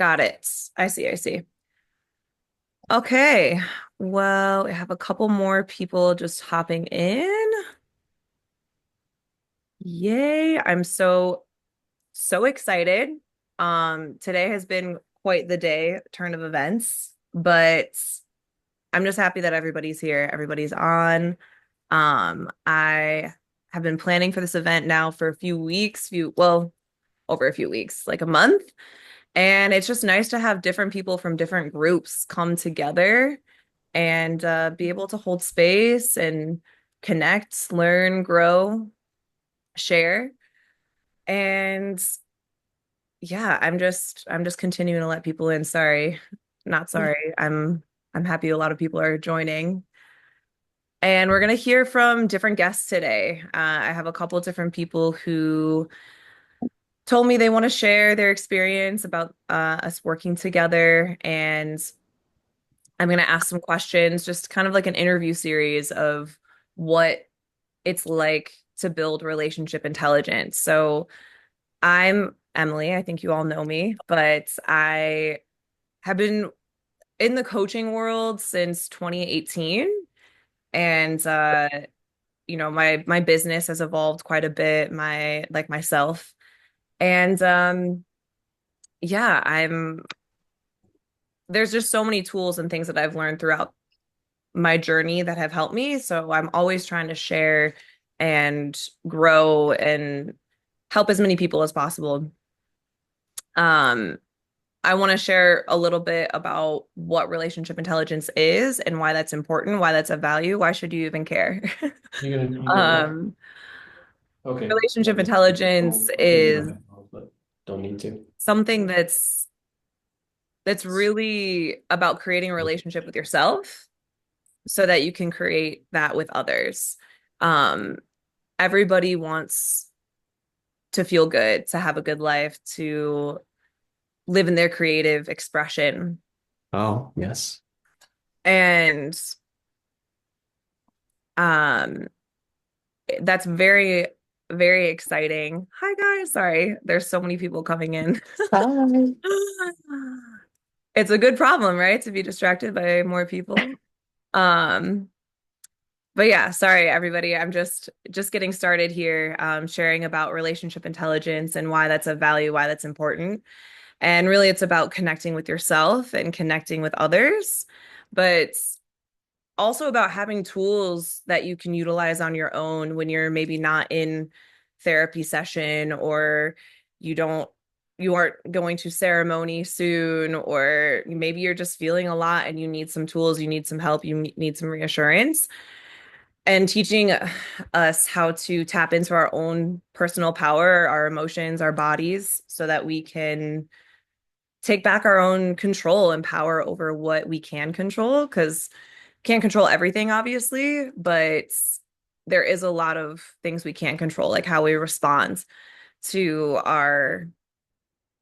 Got it. I see, I see. Okay. Well, we have a couple more people just hopping in. Yay. I'm so excited. Today has been quite the day, turn of events, but I'm just happy that everybody's here. Everybody's on. I have been planning for this event now for a few weeks, over a few weeks, like a month. And it's just nice to have different people from different groups come together and be able to hold space and connect, learn, grow, share. And yeah, I'm just continuing to let people in. Sorry. Not sorry. I'm happy a lot of people are joining. And we're going to hear from different guests today. I have a couple of different people who told me they want to share their experience about us working together. And I'm going to ask some questions, just kind of like an interview series of what it's like to build relationship intelligence. So I'm Emily. I think you all know me, but I have been in the coaching world since 2018. And my business has evolved quite a bit, myself. And yeah, I'm there's just so many tools and things that I've learned throughout my journey that have helped me. So I'm always trying to share and grow and help as many people as possible. Um, I want to share a little bit about what relationship intelligence is and why that's important, why that's a value. Why should you even care? You go ahead. Um, Okay. Relationship Okay. intelligence Well, maybe you don't is have to, but don't need to. something that's really about creating a relationship with yourself so that you can create that with others. Um, Everybody wants to feel good, to have a good life, to live in their creative expression. Oh, yes. And um, that's very, very exciting. Hi, guys. Sorry, there's so many people coming in. Hi. It's a good problem, right? To be distracted by more people. Um, but yeah, sorry everybody. I'm just getting started here, sharing about relationship intelligence and why that's a value, why that's important. And really, it's about connecting with yourself and connecting with others, but also about having tools that you can utilize on your own when you're maybe not in therapy session or you don't you aren't going to ceremony soon, or maybe you're just feeling a lot and you need some tools, you need some help, you need some reassurance. And teaching us how to tap into our own personal power, our emotions, our bodies, so that we can take back our own control and power over what we can control, because can't control everything, obviously, but there is a lot of things we can't control, like how we respond to our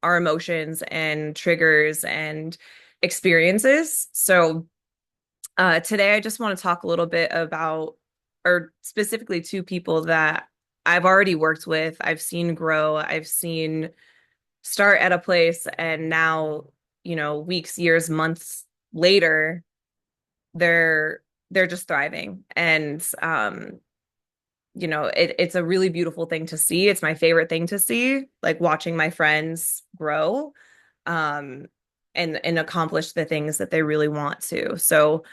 emotions and triggers and experiences. So today I just want to talk a little bit about, or specifically two people that I've already worked with, I've seen grow, I've seen start at a place, and now, weeks, years, months later, they're just thriving. And it's a really beautiful thing to see. It's my favorite thing to see, like watching my friends grow, um, and accomplish the things that they really want to. So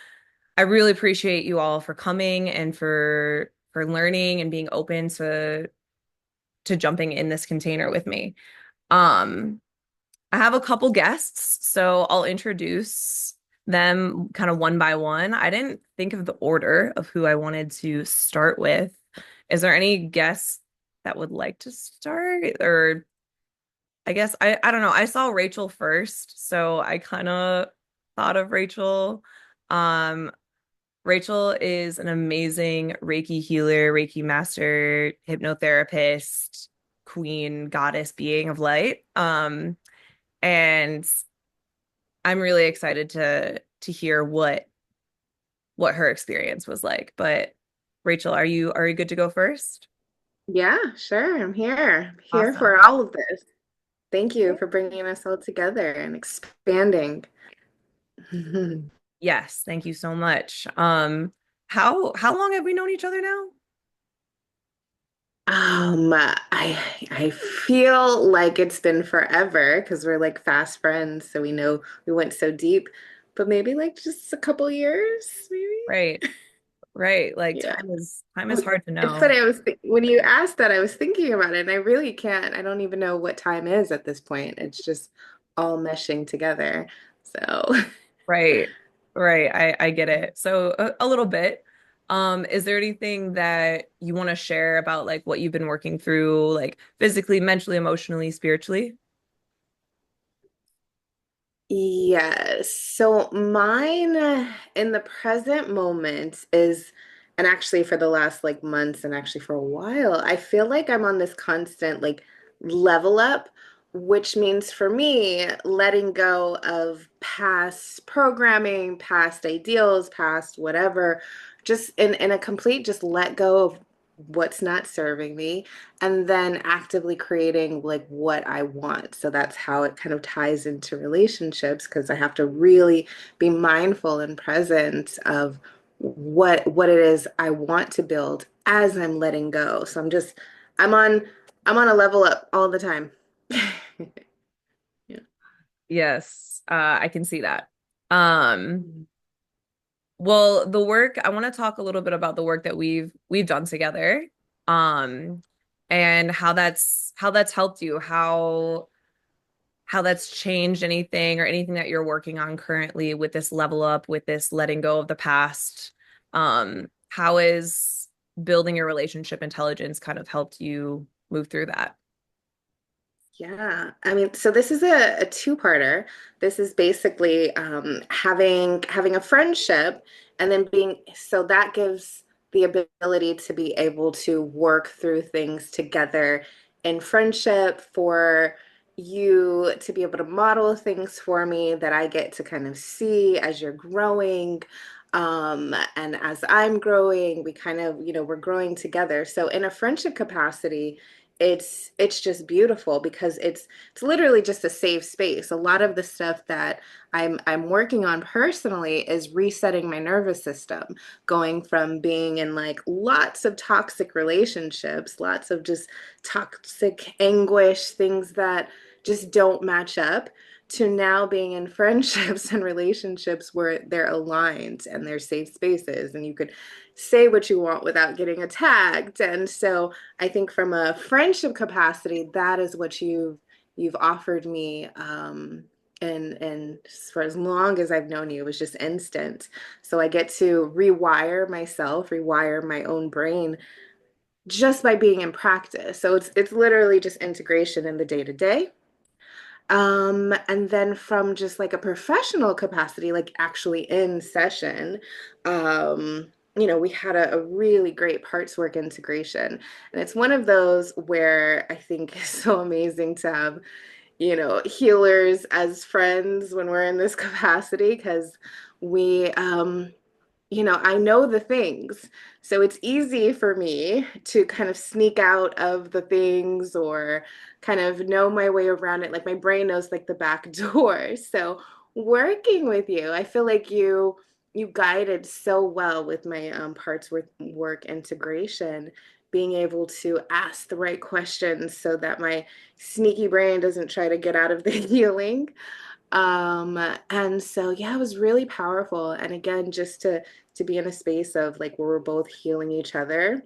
I really appreciate you all for coming and for learning and being open to jumping in this container with me. Um, I have a couple guests, so I'll introduce them kind of one by one. I didn't think of the order of who I wanted to start with. Is there any guests that would like to start? Or I guess I don't know. I saw Rachel first, so I kind of thought of Rachel. Um, Rachel is an amazing Reiki healer, Reiki master, hypnotherapist, queen, goddess, being of light. And I'm really excited to hear what her experience was like. But Rachel, are you good to go first? Yeah, sure. I'm here. I'm here for Awesome. all of this. Thank you for bringing us all together and expanding. Yes, thank you so much. How long have we known each other now? I feel like it's been forever because we're like fast friends, so we know we went so deep, but maybe like just a couple years, maybe. Right, right. Like Yeah. time is hard to It's funny. know. When you asked that, I was thinking about it, and I really can't. I don't even know what time is at this point. It's just all meshing together. So. Right, right. I get it. So a little bit. Is there anything that you want to share about like what you've been working through, like physically, mentally, emotionally, spiritually? Yes. So mine in the present moment is, and actually for the last like months and actually for a while, I feel like I'm on this constant like level up, which means for me, letting go of past programming, past ideals, past whatever, just in a complete just let go of what's not serving me and then actively creating like what I want. So that's how it kind of ties into relationships because I have to really be mindful and present of what it is I want to build as I'm letting go. So I'm on I'm on a level up all the time. Yeah. Yes, I can see that. Um, well, the work, I want to talk a little bit about the work that we've done together. Um, and how that's helped you, how that's changed anything or anything that you're working on currently with this level up, with this letting go of the past. How is building your relationship intelligence kind of helped you move through that? Yeah, I mean, so this is a two-parter. This is basically having a friendship and then being so that gives the ability to be able to work through things together in friendship for you to be able to model things for me that I get to kind of see as you're growing. And as I'm growing, we kind of, we're growing together. So in a friendship capacity, it's just beautiful because it's literally just a safe space. A lot of the stuff that I'm working on personally is resetting my nervous system, going from being in like lots of toxic relationships, lots of just toxic anguish, things that just don't match up, to now being in friendships and relationships where they're aligned and they're safe spaces and you could say what you want without getting attacked. And so I think from a friendship capacity, that is what you've offered me. And for as long as I've known you, it was just instant. So I get to rewire myself, rewire my own brain just by being in practice. So it's literally just integration in the day to day. And then from just like a professional capacity, like actually in session, we had a really great parts work integration. And it's one of those where I think is so amazing to have, healers as friends when we're in this capacity because I know the things. So it's easy for me to kind of sneak out of the things or kind of know my way around it. Like my brain knows like the back door. So working with you, I feel like you guided so well with my parts work integration, being able to ask the right questions so that my sneaky brain doesn't try to get out of the healing. And so yeah, it was really powerful. And again, just to be in a space of like where we're both healing each other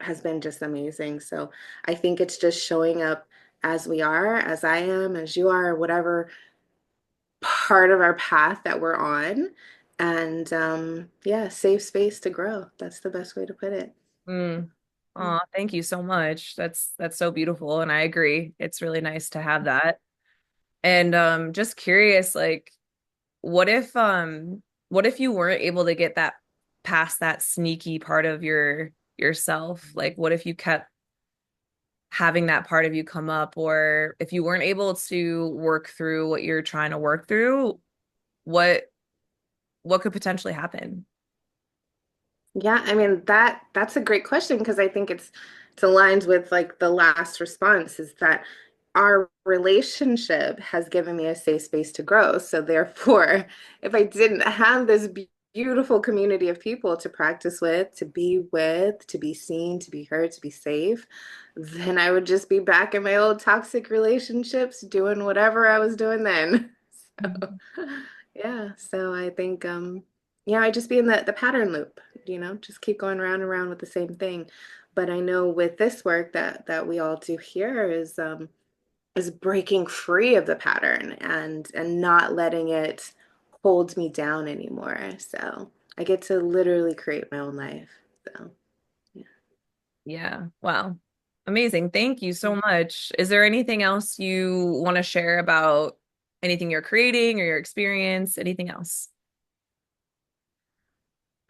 has been just amazing. So I think it's just showing up as we are, as I am, as you are, whatever part of our path that we're on. And yeah, safe space to grow. That's the best way to put it. Mm. Oh, thank you so much. That's so beautiful, and I agree. It's really nice to have that. And just curious, like, what if what if you weren't able to get that past that sneaky part of yourself? Like, what if you kept having that part of you come up, or if you weren't able to work through what you're trying to work through, what what could potentially happen? Yeah, I mean that's a great question because I think it's aligns with like the last response is that our relationship has given me a safe space to grow. So therefore, if I didn't have this beautiful community of people to practice with, to be seen, to be heard, to be safe, then I would just be back in my old toxic relationships doing whatever I was doing then. So yeah, so I think yeah, I just be in the pattern loop, just keep going around and around with the same thing. But I know with this work that we all do here is breaking free of the pattern and not letting it hold me down anymore. So I get to literally create my own life. So yeah. Yeah. Wow. Amazing. Thank you so Mm. much. Is there anything else you want to share about anything you're creating or your experience? Anything else?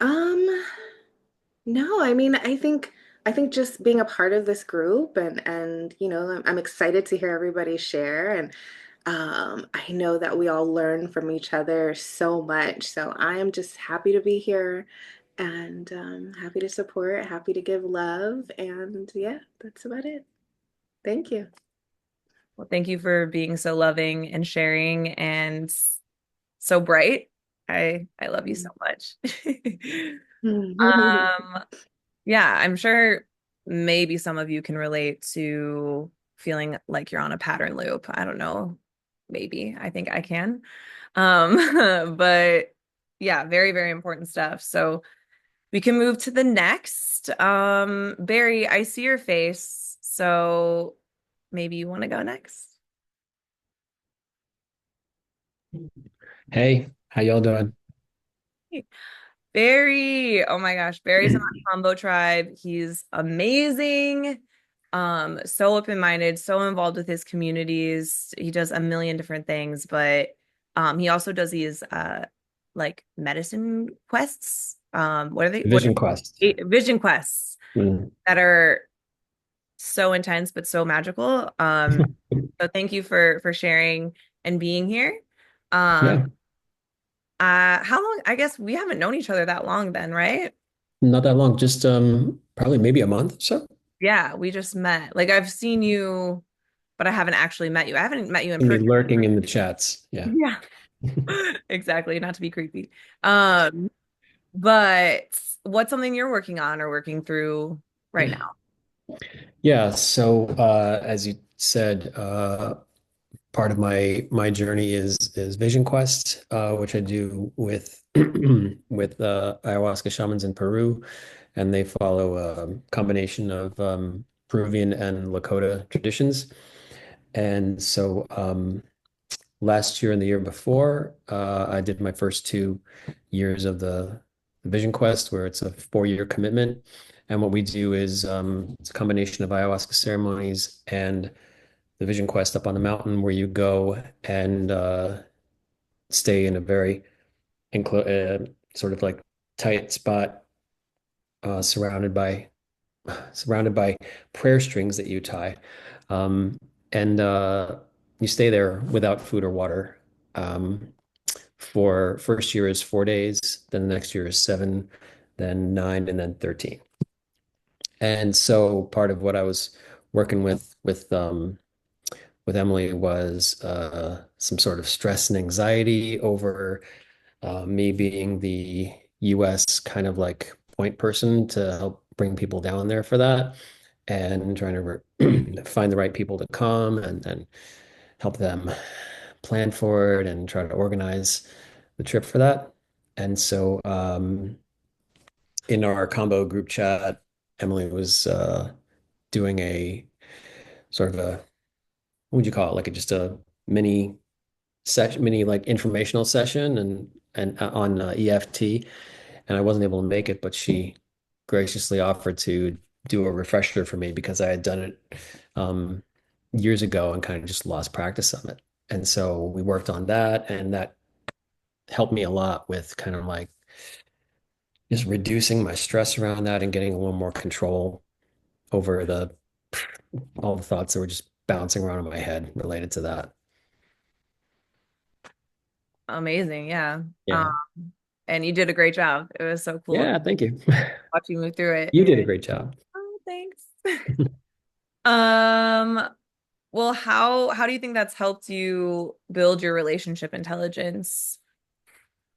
Um, no, I mean, I think just being a part of this group and I'm excited to hear everybody share and I know that we all learn from each other so much. So I am just happy to be here and happy to support, happy to give love, and yeah, that's about it. Thank you. Well, thank you for being so loving and sharing and so bright. I love you so much. Um, yeah, I'm sure maybe some of you can relate to feeling like you're on a pattern loop. I don't know. Maybe. I think I can. But yeah, very, very important stuff. So we can move to the next. Barry, I see your face, so maybe you want to go next. Hey, how y'all doing? Barry, oh my gosh, Barry's in my combo tribe. He's amazing. So open-minded, so involved with his communities. He does a million different things, but he also does these like medicine quests. What are they? What Vision Quest. vision quests Mm. that are so intense but so magical. So thank you for sharing and being here. Um, Yeah, how long? I guess we haven't known each other that long then, right? not that long, just probably maybe a month or so. Yeah, we just met. Like I've seen you, but I haven't actually met you. I haven't met you in See me person. lurking in the chats. Yeah. Yeah, exactly. Not to be creepy. Um, but what's something you're working on or working through right now? Yeah, so as you said, part of my journey is Vision Quest, which I do with with ayahuasca shamans in Peru, and they follow a combination of Peruvian and Lakota traditions. And so last year and the year before, I did my first 2 years of the Vision Quest, where it's a 4-year commitment. And what we do is it's a combination of ayahuasca ceremonies and the Vision Quest up on the mountain, where you go and stay in a very sort of like tight spot, uh, surrounded by surrounded by prayer strings that you tie. Um, and you stay there without food or water. Um, for first year is 4 days, then the next year is 7, then 9, and then 13. And so part of what I was working with Emily was some sort of stress and anxiety over me being the US kind of like point person to help bring people down there for that, and trying to find the right people to come and help them plan for it and try to organize the trip for that. And so in our combo group chat, Emily was doing a sort of a, what would you call it? Like just a mini session, mini like informational session and on EFT. And I wasn't able to make it, but she graciously offered to do a refresher for me because I had done it years ago and kind of just lost practice on it. And so we worked on that, and that helped me a lot with kind of like just reducing my stress around that and getting a little more control over the all the thoughts that were just bouncing around in my head related to that. Amazing. Yeah. Um, Yeah. and you did a great job. It was so cool to Yeah, thank you. watch you move through it. You did a great job. Oh, thanks. Um, Well, how do you think that's helped you build your relationship intelligence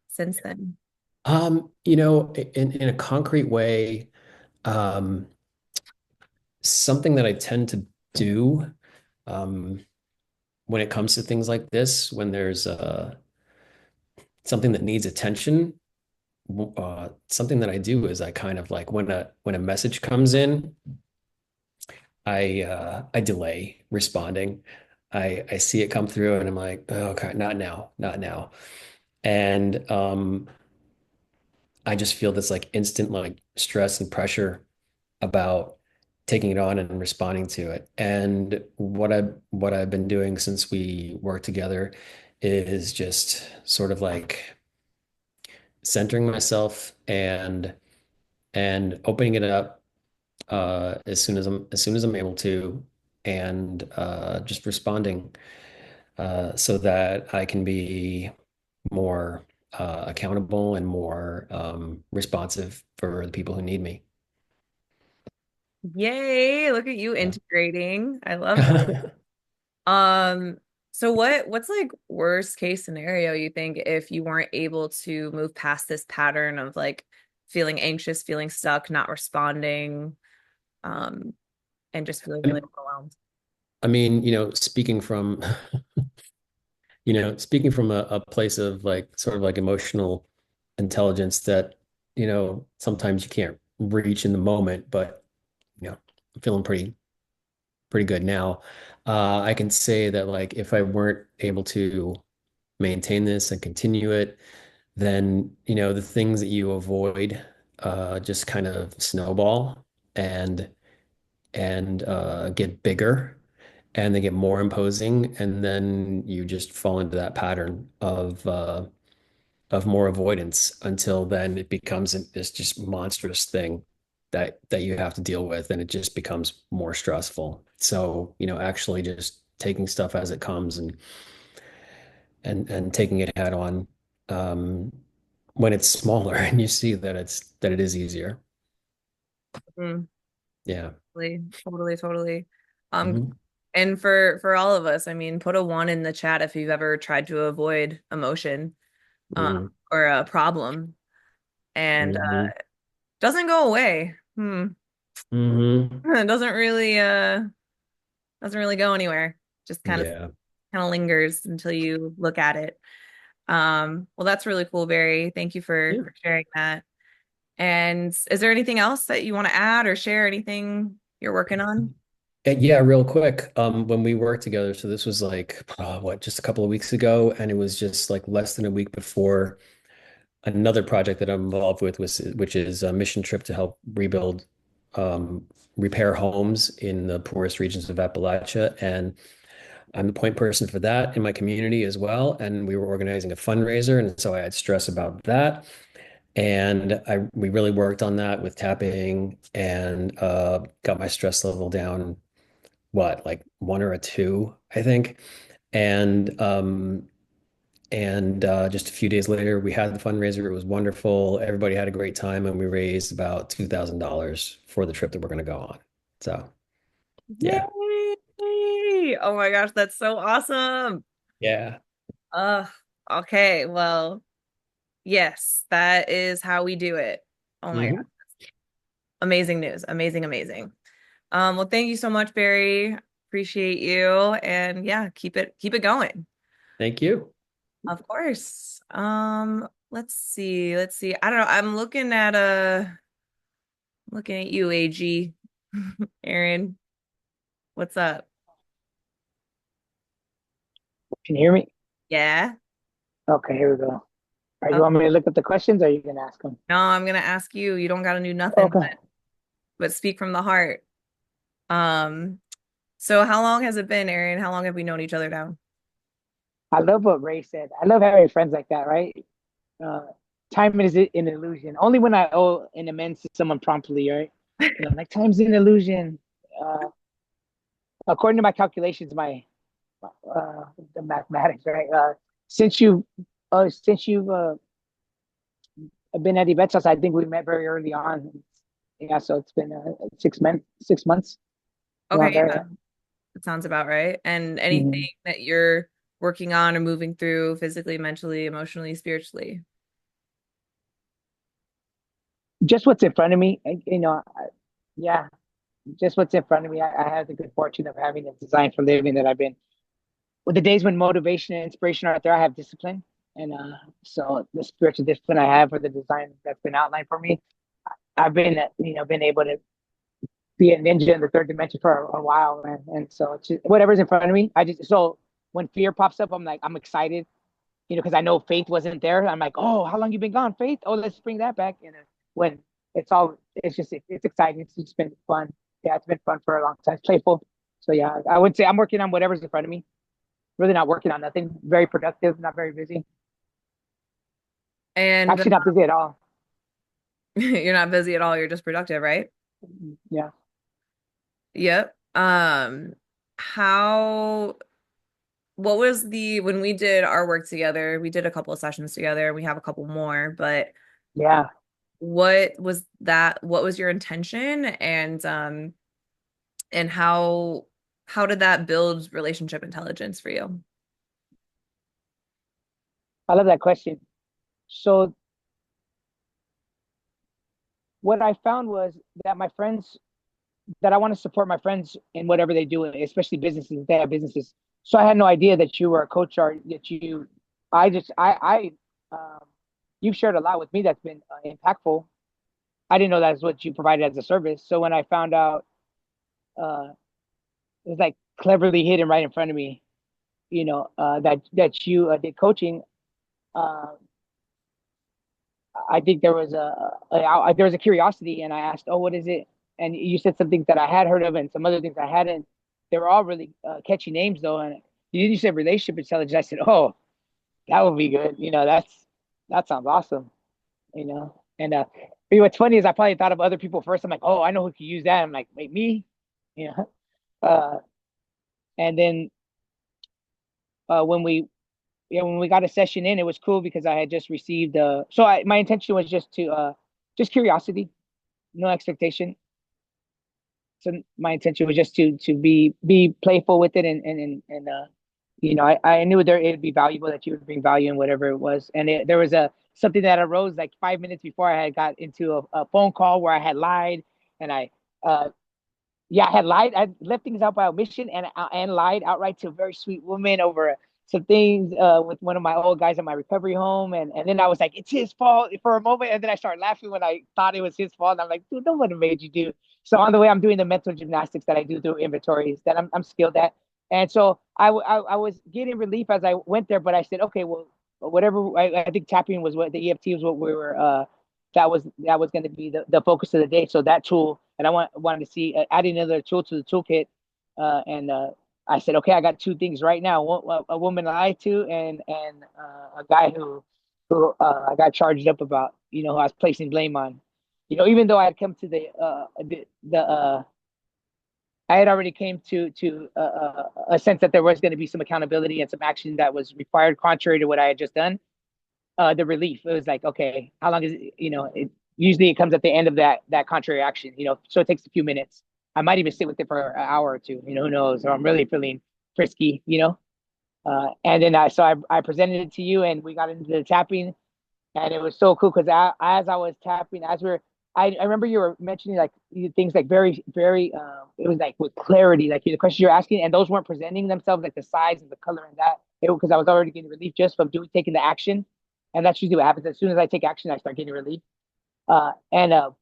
since then? In a concrete way, um, something that I tend to do um, when it comes to things like this, when there's something that needs attention, something that I do is I kind of like when a message comes in, I delay responding. I see it come through and I'm like, oh, okay, not now, not now. And I just feel this like instant like stress and pressure about taking it on and responding to it. And what I've been doing since we worked together is just sort of like centering myself and opening it up as soon as I'm able to, and just responding so that I can be more accountable and more responsive for the people who need me. Yay, look at you Yeah. integrating. I love that. Um, so what's like worst case scenario you think if you weren't able to move past this pattern of like feeling anxious, feeling stuck, not responding, um, and just feeling really overwhelmed? I mean, speaking from a place of like sort of like emotional intelligence that, sometimes you can't reach in the moment, but I'm feeling pretty good now. I can say that like if I weren't able to maintain this and continue it, then the things that you avoid just kind of snowball and get bigger, and they get more imposing, and then you just fall into that pattern of more avoidance until then it becomes this just monstrous thing that you have to deal with, and it just becomes more stressful. So, actually just taking stuff as it comes and taking it head on, um, when it's smaller and you see that it is easier. Mm, Yeah. totally, totally, totally. Um, Hmm. and for all of us, I mean, put a one in the chat if you've ever tried to avoid emotion, Hmm. or a problem and Hmm. doesn't go away. Hmm. It doesn't really go anywhere. Just Yeah. kind of lingers until you look at it. Well, that's really cool, Barry. Thank you Yeah. for sharing that. And is there anything else that you want to add or share? Anything you're working on? Yeah, real quick. When we worked together, so this was like just a couple of weeks ago, and it was just like less than a week before another project that I'm involved with, which is a mission trip to help um, repair homes in the poorest regions of Appalachia. And I'm the point person for that in my community as well. And we were organizing a fundraiser, and so I had stress about that. And we really worked on that with tapping, and got my stress level down, like one or a two, I think. And just a few days later, we had the fundraiser. It was wonderful. Everybody had a great time, and we raised about $2,000 for the trip that we're going to go on. So, yeah, Yay! Oh my gosh, that's so awesome. yeah. Uh, okay, well, yes, that is how we do it. Oh my God. Hmm. Amazing news. Amazing, amazing. Well, thank you so much, Barry. Appreciate you. And yeah, keep it going. Thank you. Of course. Let's see. Let's see. I don't know. I'm looking at you, AG. Aaron, what's up? Can you hear me? Yeah. Okay, here we go. All right, you Oh, want me to look at the questions or are you gonna ask them? no, I'm gonna ask you. You don't gotta do nothing Okay. but speak from the heart. Um, so how long has it been, Aaron? How long have we known each other now? I love what Ray said. I love having friends like that, right? Uh, time is an illusion. Only when I owe an amends to someone promptly, right? Like time's an illusion. Uh, according to my calculations, the mathematics, right? Since you've been at Yvette's house, I think we met very early on. Yeah, so it's been 6 months, 6 months Okay, around there. yeah. Yeah. That sounds about right. And anything Mhm. that you're working on or moving through physically, mentally, emotionally, spiritually. Just what's in front of me, yeah, just what's in front of me. I have the good fortune of having a design for living that I've been. With the days when motivation and inspiration are out there, I have discipline, and so the spiritual discipline I have for the design that's been outlined for me, I've been been able to be a ninja in the third dimension for a while, man. And so it's just, whatever's in front of me, I just so when fear pops up, I'm excited, because I know Faith wasn't there. I'm like, oh, how long you been gone, Faith? Oh, let's bring that back. And when it's exciting. It's just been fun. Yeah, it's been fun for a long time. It's playful. So yeah, I would say I'm working on whatever's in front of me. Really not working on nothing. Very productive, not very busy. And Actually, not busy at all. you're not busy at all, you're just productive, right? Yeah, Yep. How what was the when we did our work together, we did a couple of sessions together, we have a couple more, but yeah. what was your intention and how did that build relationship intelligence for you? I love that question. So what I found was that my friends that I want to support my friends in whatever they do, especially businesses if they have businesses. So I had no idea that you were a coach or that I just, you've shared a lot with me that's been impactful. I didn't know that's what you provided as a service. So when I found out, uh, it was like cleverly hidden right in front of me, that you did coaching. Uh, I think there was a curiosity, and I asked, "Oh, what is it?" And you said some things that I had heard of, and some other things I hadn't. They were all really catchy names, though. And you said relationship intelligence. I said, "Oh, that would be good." That sounds awesome. And what's funny is I probably thought of other people first. I'm like, "Oh, I know who could use that." I'm like, "Wait, me?" You know. Uh, and then when we got a session in, it was cool because I had just received. My intention was just curiosity, no expectation. So my intention was just to be playful with it, and I knew there it'd be valuable, that you would bring value in whatever it was. And there was a something that arose like 5 minutes before I had got into a phone call where I had lied, and uh I had lied. I left things out by omission, and lied outright to a very sweet woman over some things with one of my old guys in my recovery home, and then I was like, it's his fault for a moment, and then I started laughing when I thought it was his fault. And I'm like, dude, no one made you do. So on the way, I'm doing the mental gymnastics that I do through inventories that I'm skilled at, and so I was getting relief as I went there, but I said, okay, well, whatever. I think tapping was what the EFT was what we were that was going to be the focus of the day. So that tool, and wanted to see adding another tool to the toolkit. And I said, okay, I got two things right now: a woman I lied to, and a guy who I got charged up about. Who I was placing blame on. Even though I had come to the I had already came to a sense that there was going to be some accountability and some action that was required, contrary to what I had just done. The relief. It was like, okay, how long is it? Usually it comes at the end of that contrary action. So it takes a few minutes. I might even sit with it for an hour or two. Who knows? Or I'm really feeling frisky. And then I presented it to you, and we got into the tapping, and it was so cool because as I was tapping, I remember you were mentioning like things like very, very, it was like with clarity, like the questions you're asking, and those weren't presenting themselves like the size and the color and that, because I was already getting relief just from taking the action. And that's usually what happens. As soon as I take action, I start getting relief. And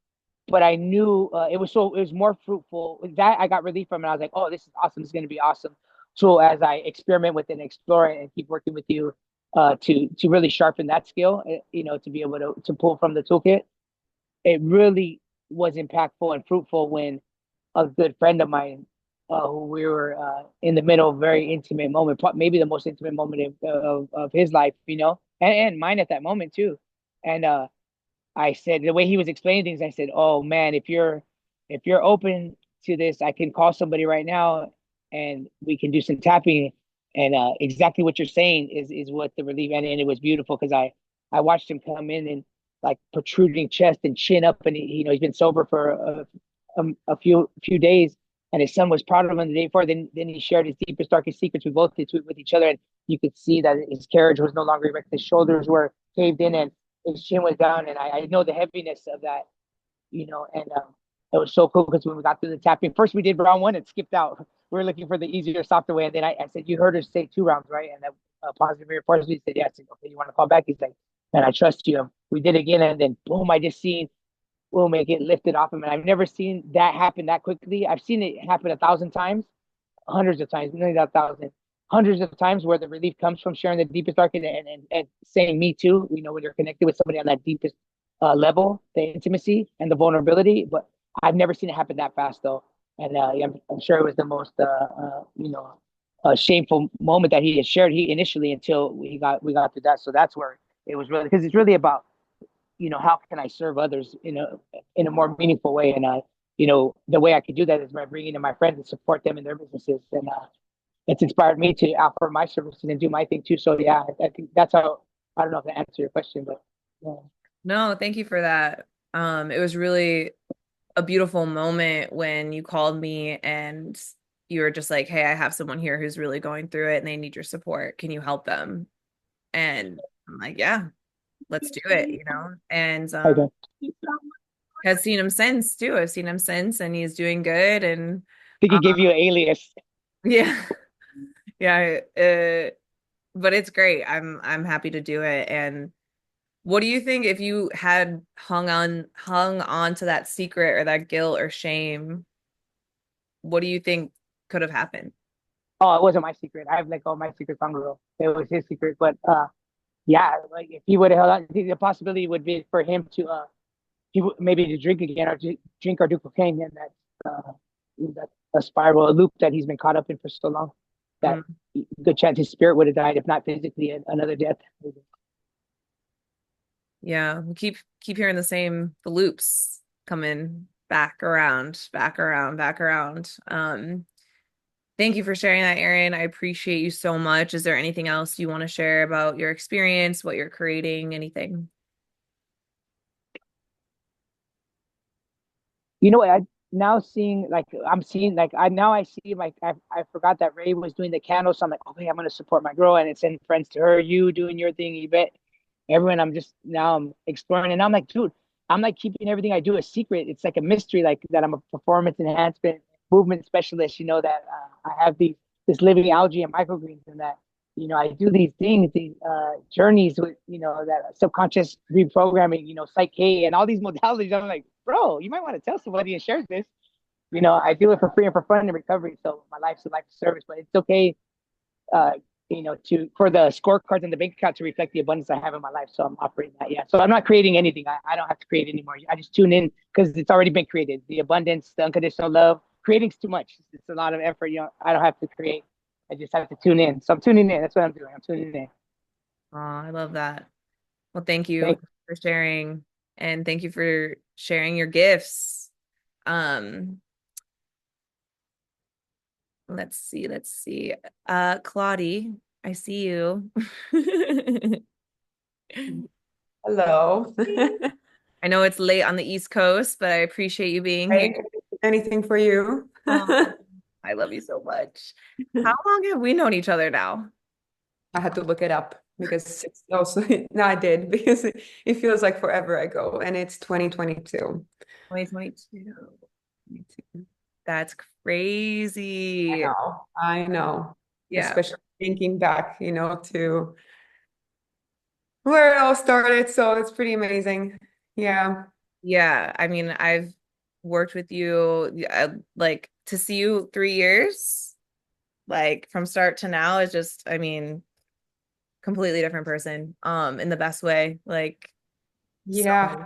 But I knew it was more fruitful that I got relief from it. I was like, oh, this is awesome. This is going to be awesome. So as I experiment with it and explore it and keep working with you, to really sharpen that skill, to be able to pull from the toolkit, it really was impactful and fruitful when a good friend of mine, who we were in the middle of a very intimate moment, maybe the most intimate moment of his life, and mine at that moment too. And I said, the way he was explaining things, I said, "Oh man, if you're open to this, I can call somebody right now, and we can do some tapping." And exactly what you're saying is what the relief, and it was beautiful because I watched him come in and like protruding chest and chin up, and he's been sober for a few days, and his son was proud of him the day before. Then he shared his deepest, darkest secrets. We both did with each other, and you could see that his carriage was no longer erect. His shoulders were caved in, and his chin was down. And I know the heaviness of that, and it was so cool because when we got through the tapping, first we did round one and skipped out. We were looking for the easier, softer way, and then I said, "You heard her say 2 rounds, right?" And that positive reinforcement. He said, "Yeah." I said, "Okay, you want to call back?" He's like, "Man, I trust you." We did it again, and then boom, I just seen boom, it get lifted off him, and I've never seen that happen that quickly. I've seen it happen 1,000 times, hundreds of times, maybe not 1,000, hundreds of times where the relief comes from sharing the deepest dark and saying me too. When you're connected with somebody on that deepest level, the intimacy and the vulnerability. But I've never seen it happen that fast though, and I'm sure it was the most shameful moment that he had shared he initially until we got to that. So that's where it was really because it's really about how can I serve others in a more meaningful way, and the way I could do that is by bringing in my friends and support them in their businesses, and it's inspired me to offer my services and do my thing too. So yeah, I think that's how. I don't know if that answers your question, but yeah. No, thank you for that. It was really a beautiful moment when you called me and you were just like, "Hey, I have someone here who's really going through it and they need your support. Can you help them?" And I'm like, "Yeah, let's do it." And Okay. has seen him since too. I've seen him since and he's doing good and Think he uh, gave you an alias. yeah. Yeah, but it's great. I'm happy to do it. And what do you think if you had hung on to that secret or that guilt or shame, what do you think could have happened? Oh, it wasn't my secret. I have like all my secrets on the road. It was his secret, but yeah, like if he would have held on, I think the possibility would be for him to maybe to drink again or to drink or do cocaine, and that's a spiral, a loop that he's been caught up in for so long that Mm, good chance his spirit would have died, if not physically, another death. yeah, we keep hearing the loops coming back around, back around, back around. Thank you for sharing that, Erin. I appreciate you so much. Is there anything else you want to share about your experience, what you're creating, anything? I now seeing like I'm seeing like I see like I forgot that Ray was doing the candles, so I'm like, okay, I'm gonna support my girl and send friends to her. You doing your thing, Yvette, everyone. I'm exploring, and I'm like, dude, I'm like keeping everything I do a secret. It's like a mystery, like that I'm a performance enhancement movement specialist. That I have this living algae and microgreens, and that I do these things, these journeys with that subconscious reprogramming, Psych K and all these modalities. I'm like, bro, you might want to tell somebody and share this. I do it for free and for fun in recovery, so my life's a life of service. But it's okay, uh, to for the scorecards and the bank account to reflect the abundance I have in my life. So I'm operating that. Yeah. So I'm not creating anything. I don't have to create anymore. I just tune in because it's already been created. The abundance, the unconditional love. Creating's too much. It's a lot of effort. I don't have to create. I just have to tune in. So I'm tuning in. That's what I'm doing. I'm tuning in. Oh, I love that. Well, thank you Thanks. for sharing and thank you for sharing your gifts. Um, let's see, let's see. Claudie, I see you. Hello. I know it's late on the East Coast, but I appreciate you being here. Hey, anything for you? Oh, I love you so much. How long have we known each other now? I had to look it up because it's also, no, I did because it feels like forever ago and it's 2022. 2022. 22. That's I crazy. know, I know, Yeah. especially thinking back, to where it all started. So it's pretty amazing. Yeah. Yeah. I mean, I've worked with you, like to see you 3 years, like from start to now is just, I mean, completely different person, in the best way. Like Yeah, so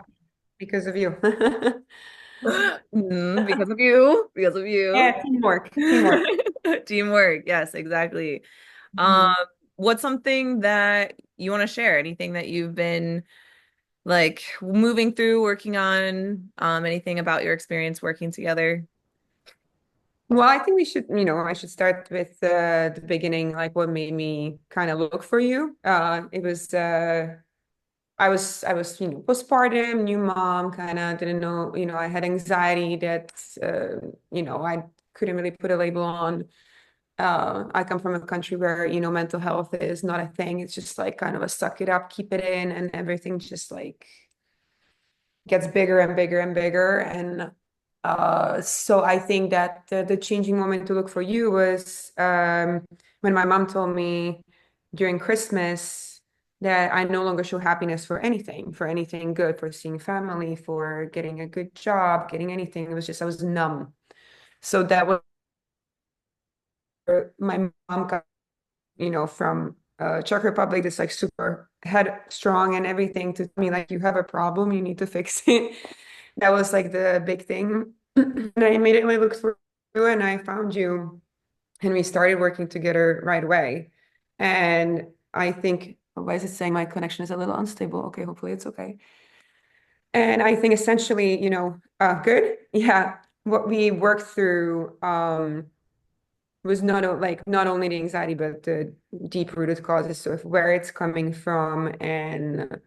because of you. Because of you, because of you. Yeah, teamwork, teamwork. Teamwork. Yes, exactly. Um, Mhm. what's something that you want to share? Anything that you've been like moving through, working on, anything about your experience working together? Well, I think we should, I should start with the beginning, like what made me kind of look for you. It was I was, postpartum, new mom, kind of didn't know, I had anxiety that, I couldn't really put a label on. I come from a country where, mental health is not a thing. It's just like kind of a suck it up, keep it in, and everything just like gets bigger and bigger and bigger. And so I think that the changing moment to look for you was when my mom told me during Christmas that I no longer show happiness for anything good, for seeing family, for getting a good job, getting anything. It was just, I was numb. So that was my mom got, from Czech Republic, that's like super headstrong and everything to me, like, you have a problem, you need to fix it. That was like the big thing. And I immediately looked for you and I found you and we started working together right away. And I think, why is it saying my connection is a little unstable? Okay, hopefully it's okay. And I think essentially, good. Yeah. What we worked through was not only the anxiety, but the deep rooted causes of where it's coming from and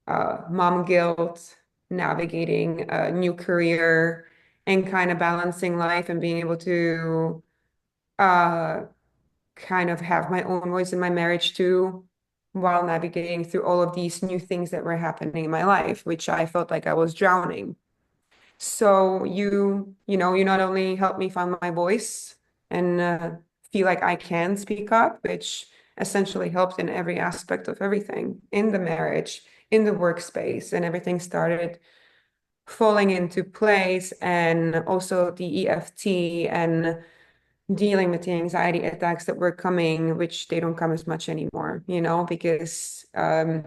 mom guilt, navigating a new career, and kind of balancing life and being able to uh, kind of have my own voice in my marriage too, while navigating through all of these new things that were happening in my life, which I felt like I was drowning. So you not only help me find my voice and feel like I can speak up, which essentially helped in every aspect of everything in the marriage, in the workspace, and everything started falling into place. And also the EFT and dealing with the anxiety attacks that were coming, which they don't come as much anymore, because I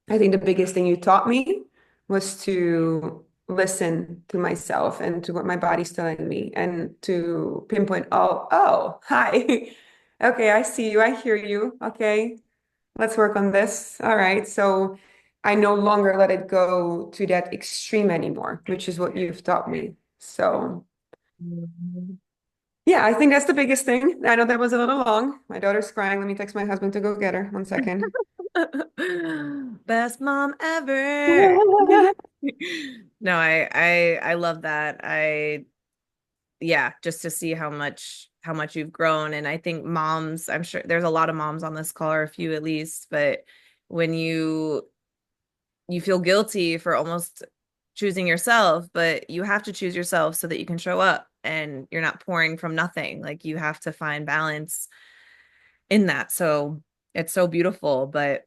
think the biggest thing you taught me was to listen to myself and to what my body's telling me and to pinpoint, oh, hi. Okay, I see you. I hear you. Okay, let's work on this. All right. So I no longer let it go to that extreme anymore, which is what you've taught me. So Mhm. yeah, I think that's the biggest thing. I know that was a little long. My daughter's crying. Let me text my husband to go get her. 1 second. Best mom ever. No, I love that. Yeah, just to see how much you've grown. And I think moms, I'm sure there's a lot of moms on this call, or a few at least, but when you feel guilty for almost choosing yourself, but you have to choose yourself so that you can show up and you're not pouring from nothing. Like you have to find balance in that. So it's so beautiful. But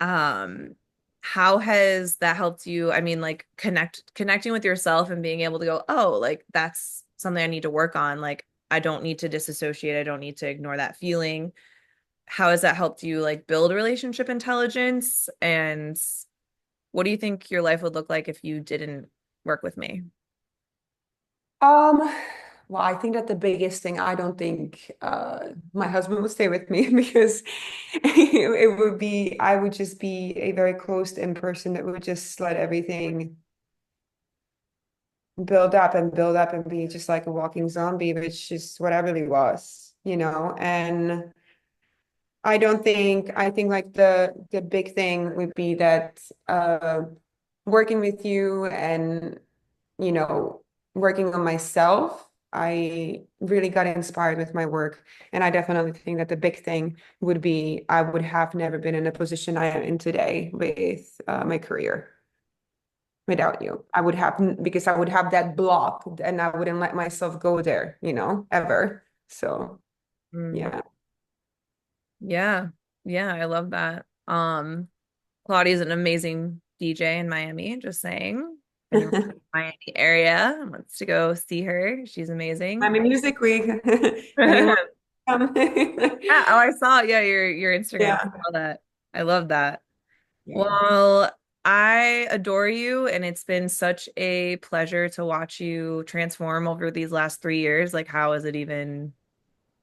um how has that helped you? I mean, like connecting with yourself and being able to go, oh, like that's something I need to work on. Like I don't need to disassociate. I don't need to ignore that feeling. How has that helped you like build relationship intelligence? And what do you think your life would look like if you didn't work with me? Um, well, I think that the biggest thing, I don't think my husband would stay with me because it would be, I would just be a very closed-in person that would just let everything build up and be just like a walking zombie, which is what I really was, and I think like the big thing would be that working with you and you know working on myself, I really got inspired with my work. And I definitely think that the big thing would be I would have never been in a position I am in today with my career without you. I would have, because I would have that block and I wouldn't let myself go there, ever. So Mm, yeah. yeah. Yeah, I love that. Claudia's an amazing DJ in Miami, just saying. If anyone in the Miami area wants to go see her, she's amazing. I'm in Music Week. Anyone? Yeah, oh, I saw, yeah, your Instagram. I Yeah, saw that. I love that. yeah. Well, I adore you, and it's been such a pleasure to watch you transform over these last 3 years. Like, how is it even?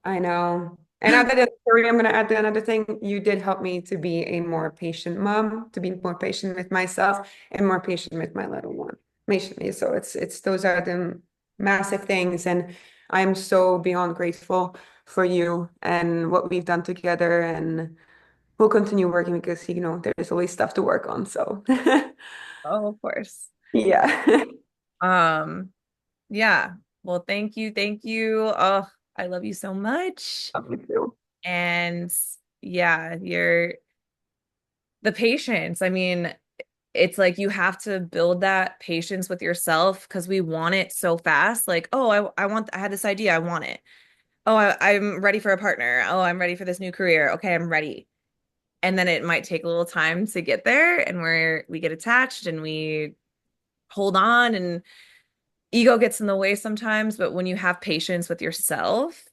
I know. And other than sorry, I'm going to add another thing. You did help me to be a more patient mom, to be more patient with myself and more patient with my little one. So it's those are the massive things, and I'm so beyond grateful for you and what we've done together, and we'll continue working because there's always stuff to work on. So Oh, of course. yeah. Um, yeah. Well, thank you. Thank you. Oh, I love you so much. Love you too. And yeah, you're the patience. I mean, it's like you have to build that patience with yourself because we want it so fast. Like, oh, I had this idea. I want it. Oh, I'm ready for a partner. Oh, I'm ready for this new career. Okay, I'm ready. And then it might take a little time to get there, and we get attached and we hold on, and ego gets in the way sometimes. But when you have patience with yourself,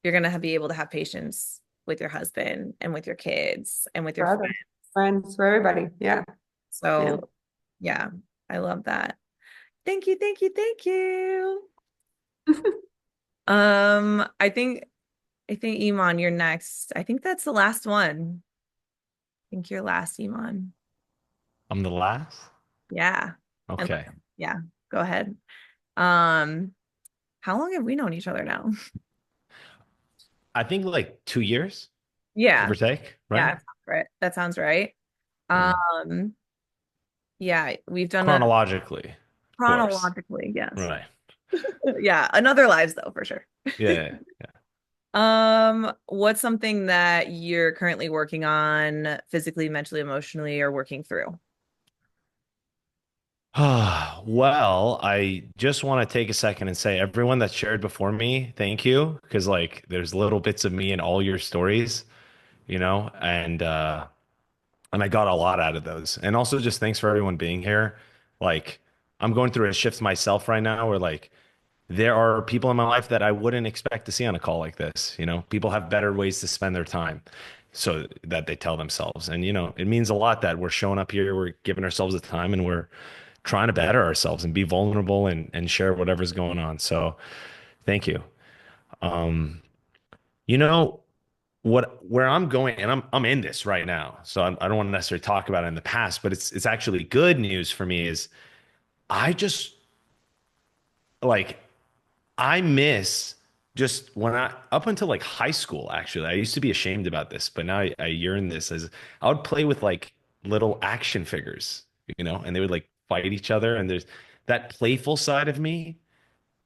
you're gonna be able to have patience with your husband and with your kids and with your For friends. others, friends, for everybody. Yeah. Yeah. So yeah, I love that. Thank you, thank you, thank you. I think Iman, you're next. I think that's the last one. I think you're last, Iman. I'm the last? Yeah. And Okay. yeah, go ahead. Um, how long have we known each other now? I think like 2 years, give Yeah. or take, Yeah, right? that sounds right. That sounds right. Yeah. Um, yeah, we've done a Chronologically, of course. chronologically, yes. Right. Yeah, another lives though, for sure. Yeah. What's something that you're currently working on physically, mentally, emotionally, or working through? Well, I just want to take a second and say everyone that shared before me, thank you. Because like there's little bits of me in all your stories, and I got a lot out of those. And also just thanks for everyone being here. Like I'm going through a shift myself right now where like there are people in my life that I wouldn't expect to see on a call like this. People have better ways to spend their time so that they tell themselves. And, it means a lot that we're showing up here, we're giving ourselves the time, and we're trying to better ourselves and be vulnerable and share whatever's going on. So thank you. You know where I'm going, and I'm in this right now. So I don't want to necessarily talk about it in the past, but it's actually good news for me is I just like I miss just when I up until like high school, actually. I used to be ashamed about this, but now I yearn this as I would play with like little action figures, and they would like fight each other. And there's that playful side of me.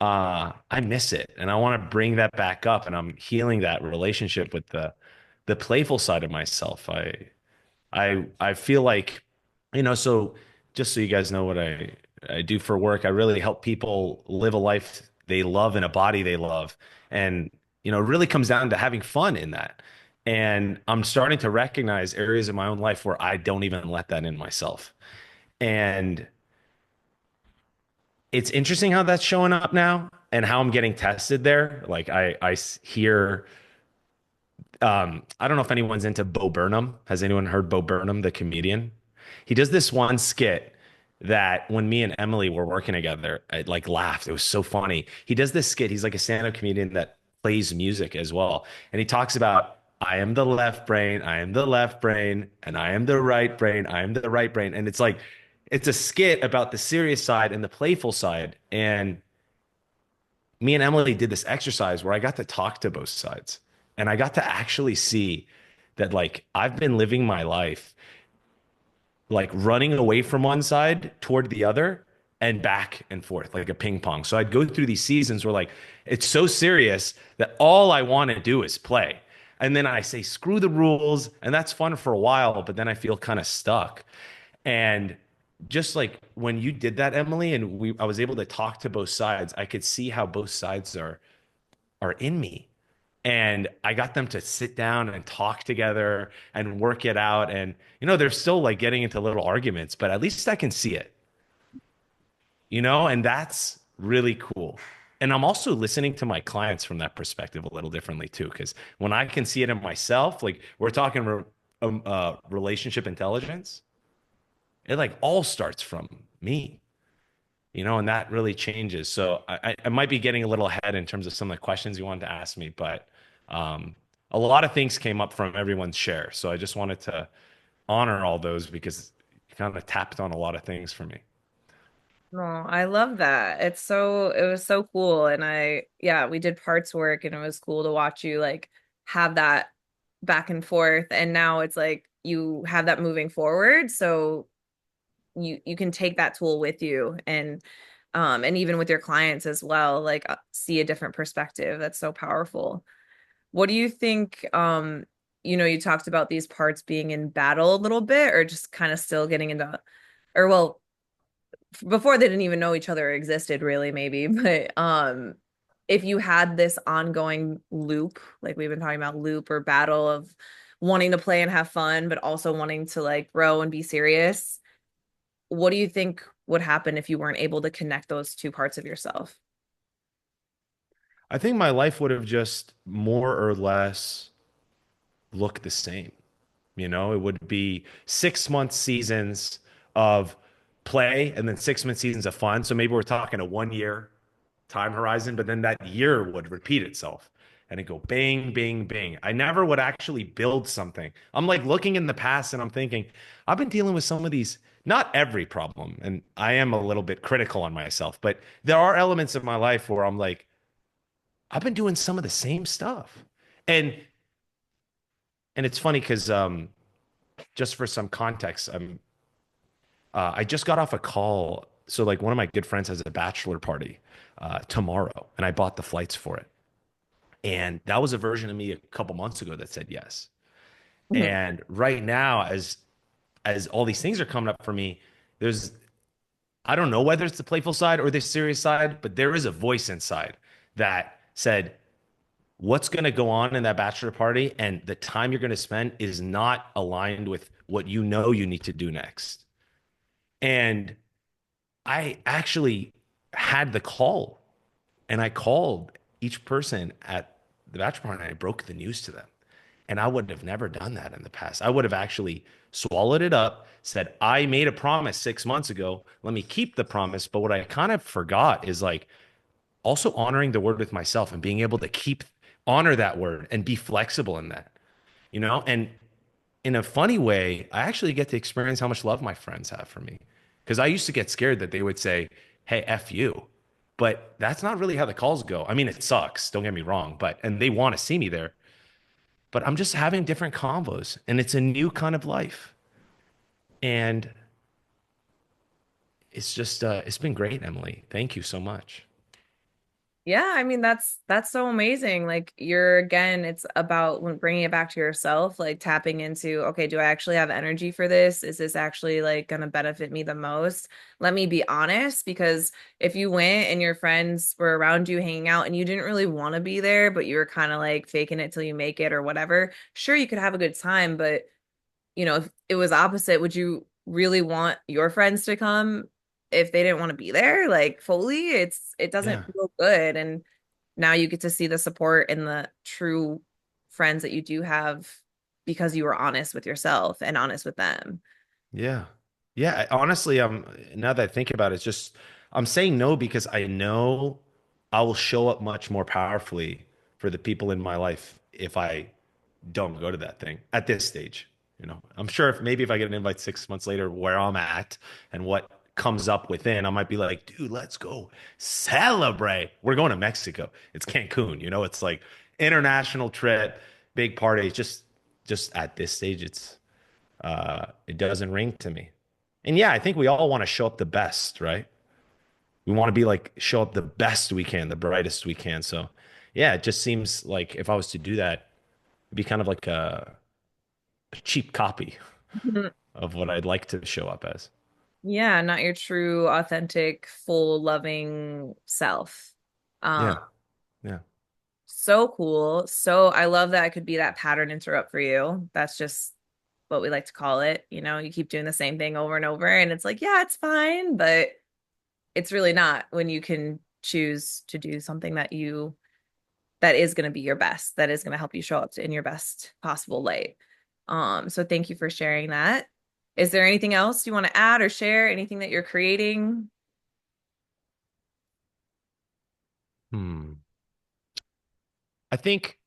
I miss it. And I want to bring that back up. And I'm healing that relationship with the playful side of myself. I feel like, so just so you guys know what I do for work, I really help people live a life they love in a body they love. And, it really comes down to having fun in that. And I'm starting to recognize areas of my own life where I don't even let that in myself. And it's interesting how that's showing up now and how I'm getting tested there. Like I hear I don't know if anyone's into Bo Burnham. Has anyone heard Bo Burnham, the comedian? He does this one skit that when me and Emily were working together, I like laughed. It was so funny. He does this skit. He's like a stand-up comedian that plays music as well. And he talks about, I am the left brain, I am the left brain, and I am the right brain, I am the right brain. And it's like, it's a skit about the serious side and the playful side. And me and Emily did this exercise where I got to talk to both sides and I got to actually see that like I've been living my life like running away from one side toward the other and back and forth like a ping pong. So I'd go through these seasons where like it's so serious that all I want to do is play. And then I say, screw the rules. And that's fun for a while, but then I feel kind of stuck. And just like when you did that, Emily, and I was able to talk to both sides, I could see how both sides are in me. And I got them to sit down and talk together and work it out. And, they're still like getting into little arguments, but at least I can see it, and that's really cool. And I'm also listening to my clients from that perspective a little differently too, because when I can see it in myself, like we're talking relationship intelligence, it like all starts from me, and that really changes. So I might be getting a little ahead in terms of some of the questions you wanted to ask me, but um, a lot of things came up from everyone's share. So I just wanted to honor all those because you kind of tapped on a lot of things for me. No, I love that. It was so cool. And yeah, we did parts work and it was cool to watch you like have that back and forth. And now it's like you have that moving forward. So you can take that tool with you and And even with your clients as well, like see a different perspective. That's so powerful. What do you think, you talked about these parts being in battle a little bit or just kind of still getting into, or well, before they didn't even know each other existed really, maybe, but if you had this ongoing loop, like we've been talking about loop or battle of wanting to play and have fun, but also wanting to like grow and be serious, what do you think would happen if you weren't able to connect those two parts of yourself? I think my life would have just more or less looked the same. You know, it would be 6 month seasons of play and then 6 month seasons of fun. So maybe we're talking a 1 year time horizon, but then that year would repeat itself and it go bang, bang, bang. I never would actually build something. I'm like looking in the past and I'm thinking, I've been dealing with some of these, not every problem, and I am a little bit critical on myself, but there are elements of my life where I'm like, I've been doing some of the same stuff. And and it's funny because just for some context, I just got off a call. So like one of my good friends has a bachelor party tomorrow, and I bought the flights for it. And that was a version of me a couple months ago that said yes. Mhm. And right now, as all these things are coming up for me, there's I don't know whether it's the playful side or the serious side, but there is a voice inside that said, what's going to go on in that bachelor party and the time you're going to spend is not aligned with what you know you need to do next. And I actually had the call and I called each person at the bachelor party and I broke the news to them. And I would have never done that in the past. I would have actually swallowed it up, said, I made a promise 6 months ago. Let me keep the promise. But what I kind of forgot is like also honoring the word with myself and being able to honor that word and be flexible in that, you know? And in a funny way, I actually get to experience how much love my friends have for me. Because I used to get scared that they would say, hey, F you. But that's not really how the calls go. I mean, it sucks, don't get me wrong, and they want to see me there. But I'm just having different convos and it's a new kind of life. And it's just, it's been great, Emily. Thank you so much. Yeah, I mean that's so amazing. Like you're again, it's about when bringing it back to yourself, like tapping into, okay, do I actually have energy for this? Is this actually like going to benefit me the most? Let me be honest, because if you went and your friends were around you hanging out and you didn't really want to be there, but you were kind of like faking it till you make it or whatever, sure you could have a good time, but if it was opposite, would you really want your friends to come if they didn't want to be there? Like fully, it doesn't Yeah. feel good. And now you get to see the support and the true friends that you do have because you were honest with yourself and honest with them. Yeah. Yeah. Honestly, now that I think about it, it's just, I'm saying no because I know I will show up much more powerfully for the people in my life if I don't go to that thing at this stage. You know, I'm sure if I get an invite 6 months later where I'm at and what comes up within, I might be like, dude, let's go celebrate. We're going to Mexico. It's Cancun, it's like international trip, big party. Just at this stage, it doesn't ring to me. And yeah, I think we all want to show up the best, right? We want to be like show up the best we can, the brightest we can. So yeah, it just seems like if I was to do that, it'd be kind of like a cheap copy Mhm. of what I'd like to show up as. Yeah, not your true, authentic, full, loving self. Um, Yeah. Yeah. so cool. So I love that I could be that pattern interrupt for you. That's just what we like to call it. You keep doing the same thing over and over, and it's like, yeah, it's fine, but it's really not when you can choose to do something that is going to be your best, that is going to help you show up in your best possible light. So thank you for sharing that. Is there anything else you want to add or share? Anything that you're creating? Hmm. I think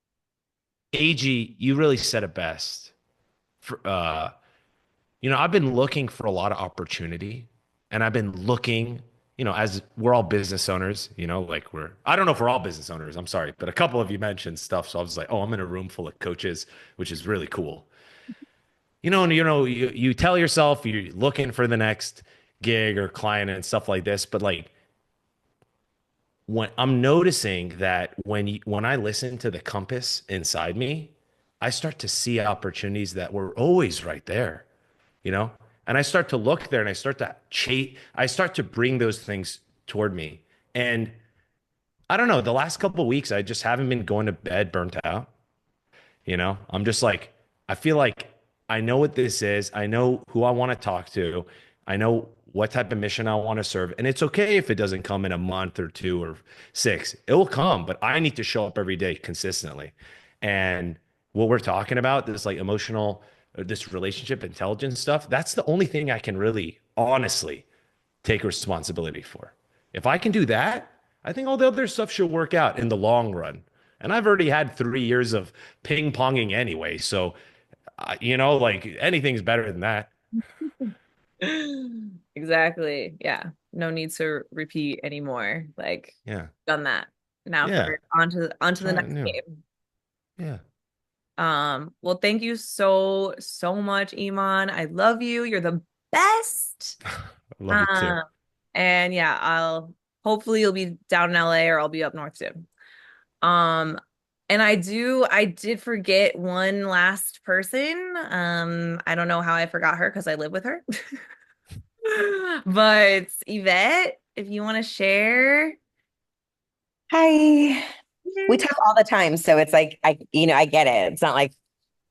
AG, you really said it best. For, I've been looking for a lot of opportunity and I've been looking, as we're all business owners, like I don't know if we're all business owners, I'm sorry, but a couple of you mentioned stuff. So I was like, oh, I'm in a room full of coaches, which is really cool. And you tell yourself you're looking for the next gig or client and stuff like this, but like when I'm noticing that when I listen to the compass inside me, I start to see opportunities that were always right there, you know? And I start to look there and I start to chase, I start to bring those things toward me. And I don't know, the last couple of weeks, I just haven't been going to bed burnt out. I'm just like, I feel like I know what this is. I know who I want to talk to. I know what type of mission I want to serve. And it's okay if it doesn't come in a month or 2 or 6. It will come, but I need to show up every day consistently. And what we're talking about, this like emotional, this relationship intelligence stuff, that's the only thing I can really honestly take responsibility for. If I can do that, I think all the other stuff should work out in the long run. And I've already had 3 years of ping ponging anyway. So, like anything's better than that. Exactly. Yeah. No need to repeat anymore. Like, Yeah. done that. Now Yeah. for onto the Trying next new. game. Yeah. Well, thank you so much, Iman. I love you. You're the best. I love you too. Um, and yeah, I'll hopefully you'll be down in LA or I'll be up north soon. Um, and I did forget one last person. I don't know how I forgot her because I live with her. But Yvette, if you want to share. Hi. We talk all the time, so it's like I get it. It's not like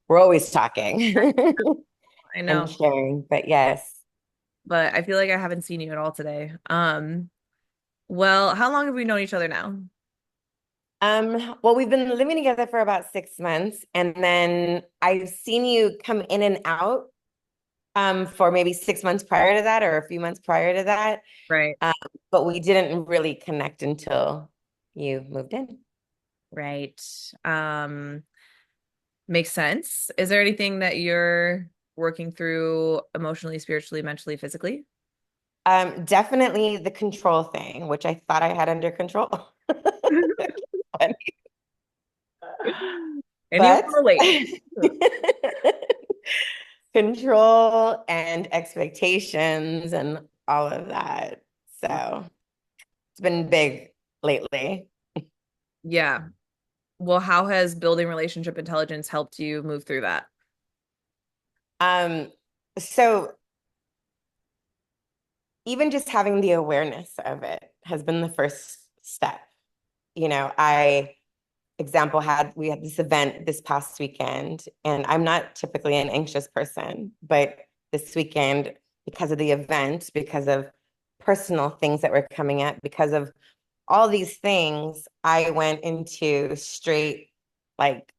we're always talking I and know, sharing, but yes. but I feel like I haven't seen you at all today. Well, how long have we known each other now? Well, we've been living together for about 6 months, and then I've seen you come in and out for maybe 6 months prior to that, or a few months prior to that. Right, Um, but we didn't really connect until you moved in. right. Makes sense. Is there anything that you're working through emotionally, spiritually, mentally, physically? Definitely the control thing, which I thought I had under control. And you But relate. control and expectations and all of that. So it's been big lately. Yeah. Well, how has building relationship intelligence helped you move through that? Um, so even just having the awareness of it has been the first step. I example had we had this event this past weekend, and I'm not typically an anxious person, but this weekend, because of the event, because of personal things that were coming up, because of all these things, I went into straight, like,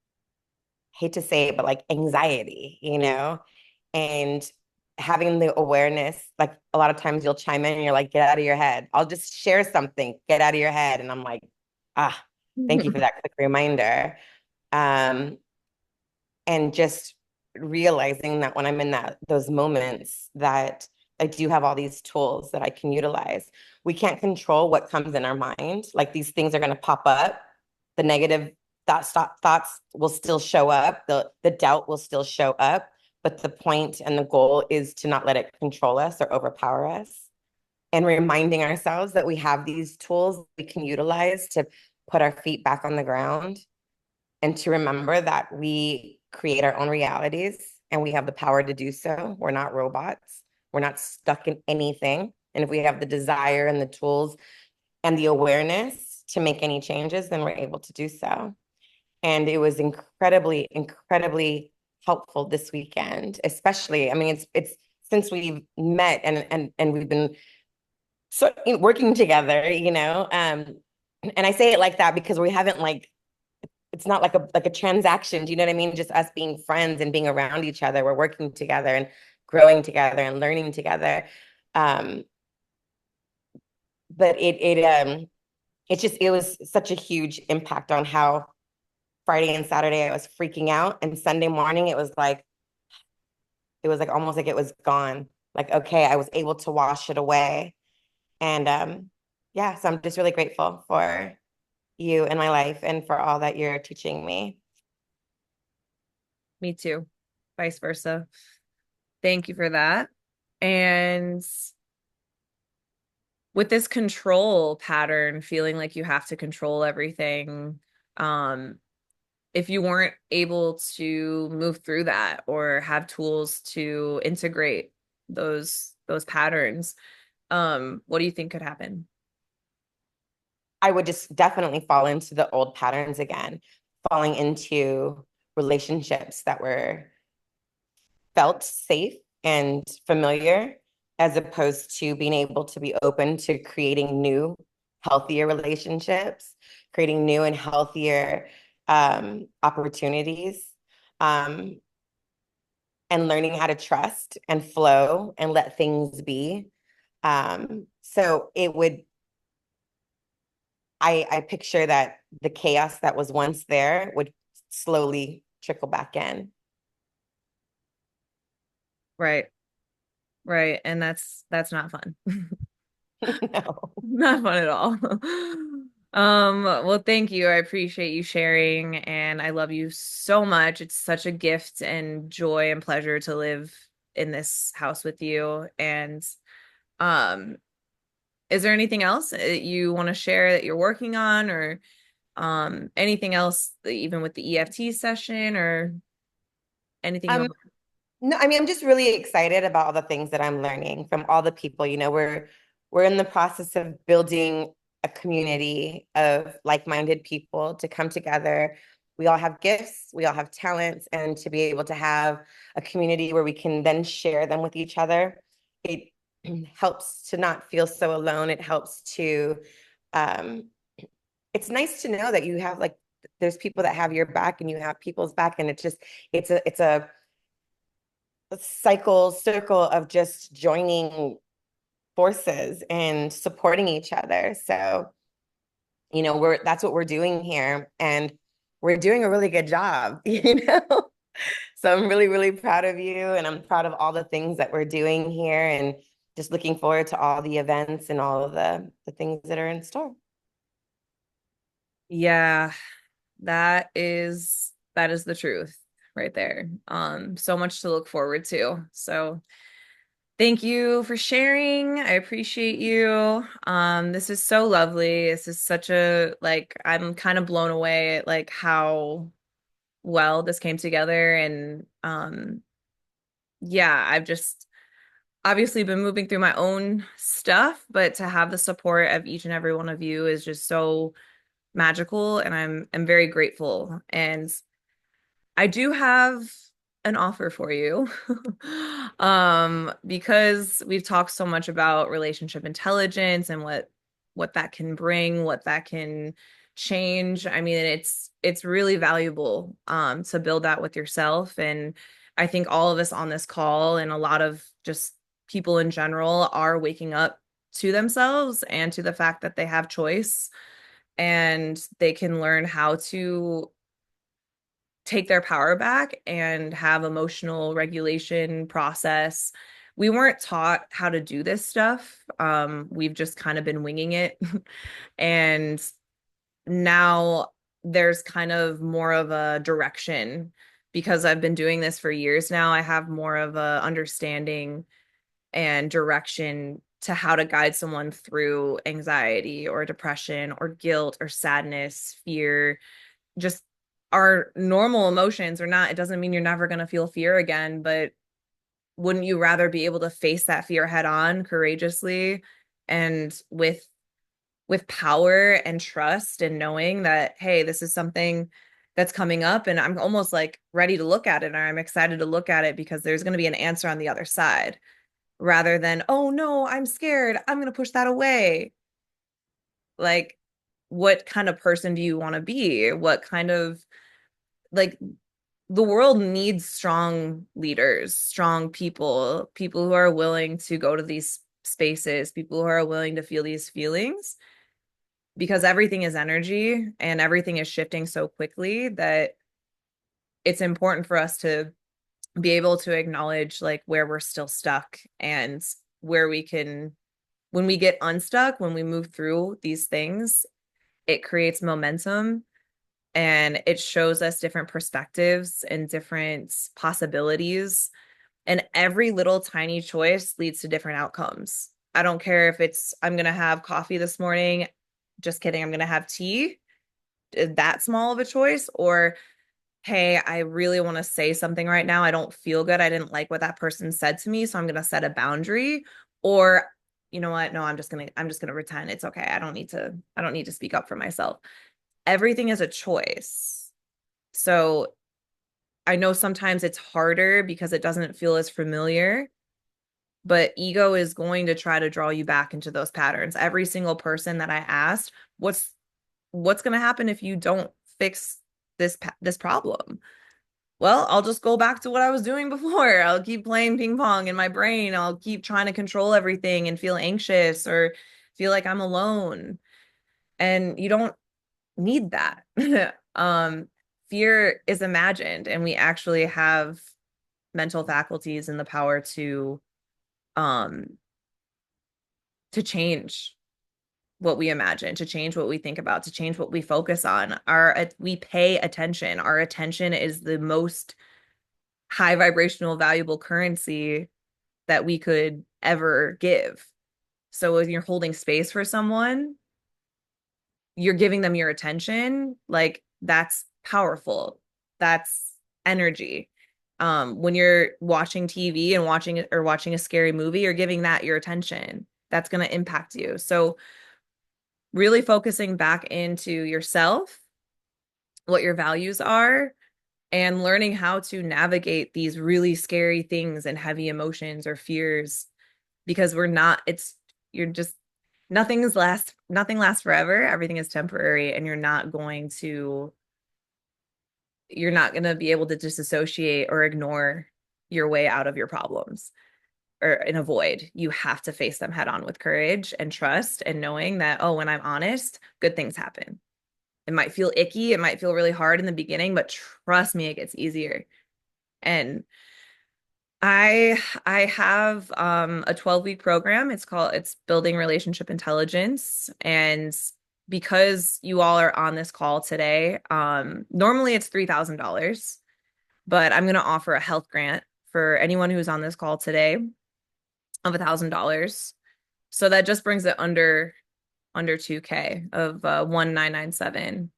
hate to say it, but like anxiety, and having the awareness, like a lot of times you'll chime in and you're like, get out of your head. I'll just share something, get out of your head. And I'm like, ah, thank you for that quick reminder. Um, and just realizing that when I'm in those moments that I do have all these tools that I can utilize. We can't control what comes in our mind. Like these things are going to pop up. The negative thoughts will still show up. The doubt will still show up. But the point and the goal is to not let it control us or overpower us. And reminding ourselves that we have these tools we can utilize to put our feet back on the ground and to remember that we create our own realities and we have the power to do so. We're not robots. We're not stuck in anything. And if we have the desire and the tools and the awareness to make any changes, then we're able to do so. And it was incredibly, incredibly helpful this weekend, especially. I mean, it's since we've met and we've been working together, and I say it like that because we haven't like it's not like a transaction. Do you know what I mean? Just us being friends and being around each other. We're working together and growing together and learning together. Um, but it was such a huge impact on how Friday and Saturday I was freaking out, and Sunday morning it was like almost like it was gone. Like, okay, I was able to wash it away. And yeah, so I'm just really grateful for you in my life and for all that you're teaching me. Me too. Vice versa. Thank you for that. And with this control pattern, feeling like you have to control everything, um, if you weren't able to move through that or have tools to integrate those patterns, what do you think could happen? I would just definitely fall into the old patterns again, falling into relationships that were felt safe and familiar, as opposed to being able to be open to creating new, healthier relationships, creating new and healthier opportunities, um, and learning how to trust and flow and let things be. So it would, I picture that the chaos that was once there would slowly trickle back in. Right, right. And that's not fun. No. Not fun at all. Well, thank you. I appreciate you sharing, and I love you so much. It's such a gift and joy and pleasure to live in this house with you. And um, is there anything else that you want to share that you're working on, or anything else, even with the EFT session or anything you Um, want? No, I mean, I'm just really excited about all the things that I'm learning from all the people. We're in the process of building a community of like-minded people to come together. We all have gifts, we all have talents, and to be able to have a community where we can then share them with each other. It helps to not feel so alone. It helps to, um, it's nice to know that you have like there's people that have your back and you have people's back, and it's a circle of just joining forces and supporting each other. So, we're that's what we're doing here. And we're doing a really good job, you know? So I'm really, really proud of you. And I'm proud of all the things that we're doing here and just looking forward to all the events and all of the things that are in store. Yeah, that is the truth right there. So much to look forward to. So thank you for sharing. I appreciate you. This is so lovely. This is such a like I'm kind of blown away at like how well this came together. And yeah, I've just obviously been moving through my own stuff, but to have the support of each and every one of you is just so magical, and I'm very grateful. And I do have an offer for you. Because we've talked so much about relationship intelligence and what that can bring, what that can change. I mean, it's really valuable to build that with yourself. And I think all of us on this call and a lot of just people in general are waking up to themselves and to the fact that they have choice, and they can learn how to take their power back and have emotional regulation process. We weren't taught how to do this stuff. We've just kind of been winging it. And now there's kind of more of a direction because I've been doing this for years now. I have more of a understanding and direction to how to guide someone through anxiety or depression or guilt or sadness, fear, just our normal emotions or not. It doesn't mean you're never going to feel fear again, but wouldn't you rather be able to face that fear head on courageously and with power and trust, and knowing that, hey, this is something that's coming up and I'm almost like ready to look at it, or I'm excited to look at it because there's going to be an answer on the other side, rather than, oh no, I'm scared, I'm going to push that away. Like, what kind of person do you want to be? What kind of, like, the world needs strong leaders, strong people, people who are willing to go to these spaces, people who are willing to feel these feelings, because everything is energy and everything is shifting so quickly that it's important for us to be able to acknowledge like where we're still stuck, and where we can, when we get unstuck, when we move through these things, it creates momentum, and it shows us different perspectives and different possibilities. And every little tiny choice leads to different outcomes. I don't care if it's I'm gonna have coffee this morning. Just kidding, I'm gonna have tea. That small of a choice, or hey, I really want to say something right now. I don't feel good. I didn't like what that person said to me, so I'm gonna set a boundary. Or you know what? No, I'm just gonna pretend it's okay. I don't need to speak up for myself. Everything is a choice. So I know sometimes it's harder because it doesn't feel as familiar, but ego is going to try to draw you back into those patterns. Every single person that I asked, what's going to happen if you don't fix this problem? Well, I'll just go back to what I was doing before. I'll keep playing ping pong in my brain. I'll keep trying to control everything and feel anxious or feel like I'm alone. And you don't need that. um, Fear is imagined, and we actually have mental faculties and the power um to change what we imagine, to change what we think about, to change what we focus on. We pay attention. Our attention is the most high vibrational valuable currency that we could ever give. So when you're holding space for someone, you're giving them your attention, like that's powerful. That's energy. When you're watching TV and watching a scary movie, you're giving that your attention. That's going to impact you. So really focusing back into yourself, what your values are, and learning how to navigate these really scary things and heavy emotions or fears, because we're not, it's, you're just, nothing lasts forever. Everything is temporary, and you're not going to be able to disassociate or ignore your way out of your problems or in a void. You have to face them head on with courage and trust and knowing that, oh, when I'm honest, good things happen. It might feel icky, it might feel really hard in the beginning, but trust me, it gets easier. And I have a 12-week program. It's building relationship intelligence. And because you all are on this call today, normally it's $3,000, but I'm going to offer a health grant for anyone who's on this call today of $1,000. So that just brings it under 2K of 1,997.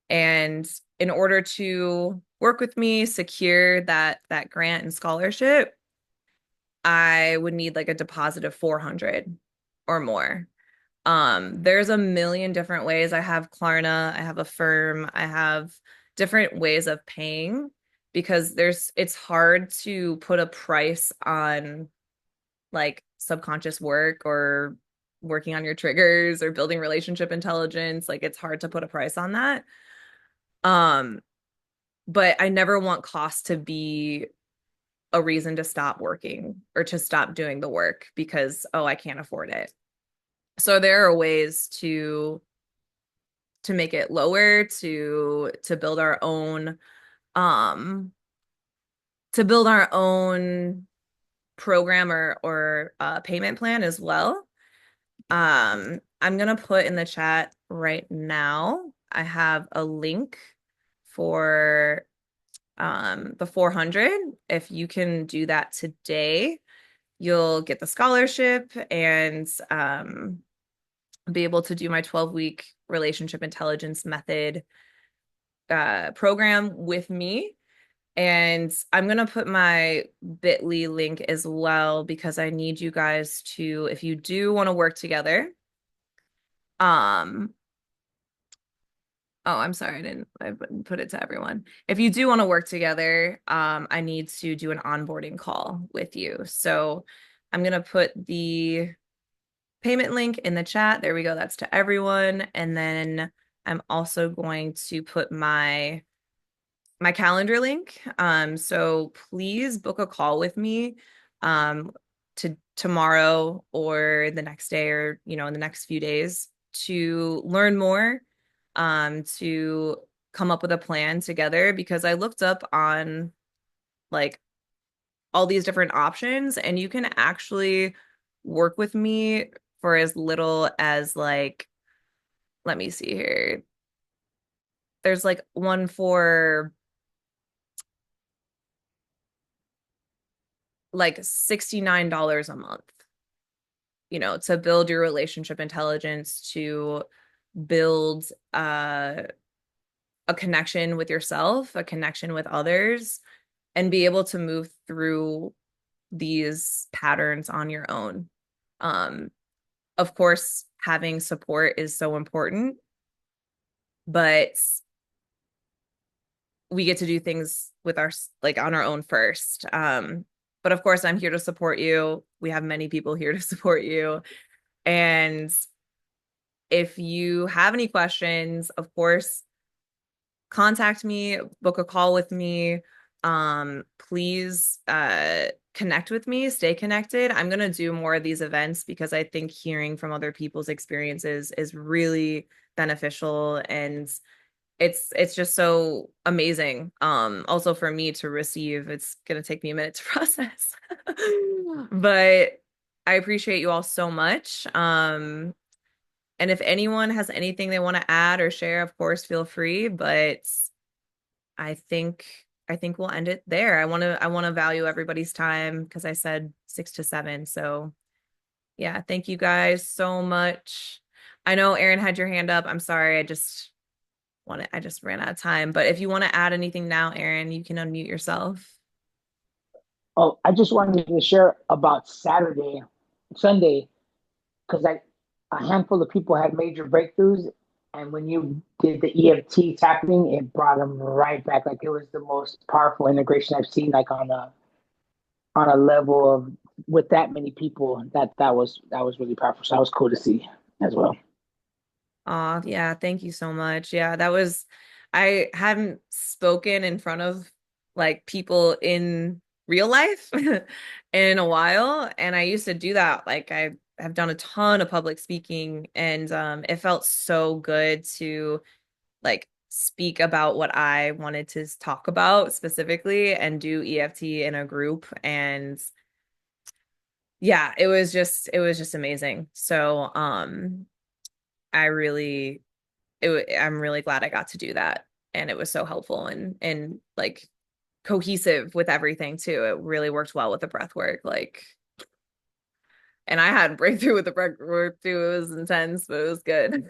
And in order to work with me, secure that grant and scholarship, I would need like a deposit of 400 or more. There's a million different ways. I have Klarna, I have Affirm, I have different ways of paying, because it's hard to put a price on like subconscious work or working on your triggers or building relationship intelligence. Like it's hard to put a price on that. Um, but I never want cost to be a reason to stop working or to stop doing the work because, oh, I can't afford it. So there are ways to make it lower, to build our own um to build our own program or payment plan as well. I'm gonna put in the chat right now. I have a link for the 400. If you can do that today, you'll get the scholarship and be able to do my 12-week relationship intelligence method program with me. And I'm going to put my bit.ly link as well, because I need you guys to, if you do want to work together, um, oh, I'm sorry, I didn't put it to everyone. If you do want to work together, I need to do an onboarding call with you. So I'm going to put the payment link in the chat. There we go. That's to everyone. And then I'm also going to put my calendar link. So please book a call with me to tomorrow or the next day, or in the next few days, to learn more, to come up with a plan together, because I looked up on like all these different options, and you can actually work with me for as little as like, let me see here. There's like one for like $69 a month. to build your relationship intelligence, to build a connection with yourself, a connection with others, and be able to move through these patterns on your own. Um, of course, having support is so important, but we get to do things with our like on our own first. But of course, I'm here to support you. We have many people here to support you. And if you have any questions, of course, contact me, book a call with me. Please connect with me, stay connected. I'm going to do more of these events because I think hearing from other people's experiences is really beneficial, and it's just so amazing. Also for me to receive, it's going to take me a minute to process. But I appreciate you all so much. And if anyone has anything they want to add or share, of course, feel free. But I think I think we'll end it there. I want to value everybody's time because I said 6 to 7. So yeah, thank you guys so much. I know Erin had your hand up. I'm sorry. I just ran out of time. But if you want to add anything now, Erin, you can unmute yourself. Oh, I just wanted to share about Sunday, because a handful of people had major breakthroughs, and when you did the EFT tapping, it brought them right back. Like it was the most powerful integration I've seen, like on a level of with that many people. That was really powerful. So that was cool to see as well. Yeah, thank you so much. Yeah, I haven't spoken in front of like people in real life in a while. And I used to do that. Like I have done a ton of public speaking, and it felt so good to like speak about what I wanted to talk about specifically and do EFT in a group. And yeah, it was just amazing. So I really I'm really glad I got to do that. And it was so helpful and like cohesive with everything too. It really worked well with the breath work. Like, and I had breakthrough with the breath work too. It was intense, but it was good.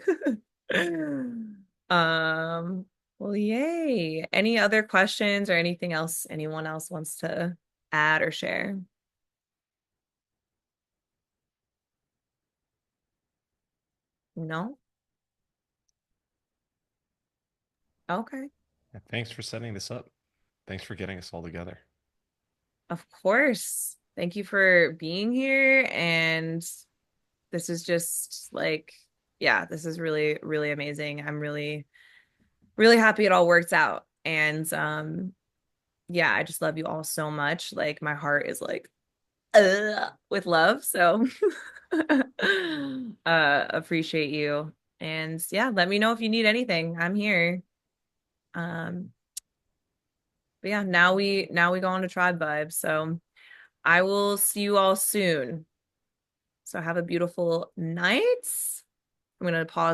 Um, well, yay. Any other questions or anything else anyone else wants to add or share? No? Okay. Thanks for setting this up. Thanks for getting us all together. Of course. Thank you for being here. And this is just like, yeah, this is really, really amazing. I'm really, really happy it all worked out. And yeah, I just love you all so much. Like my heart is like with love. So appreciate you. And yeah, let me know if you need anything. I'm here. Um, but yeah, now we go on to tribe vibes. So I will see you all soon. So have a beautiful night. I'm gonna pause.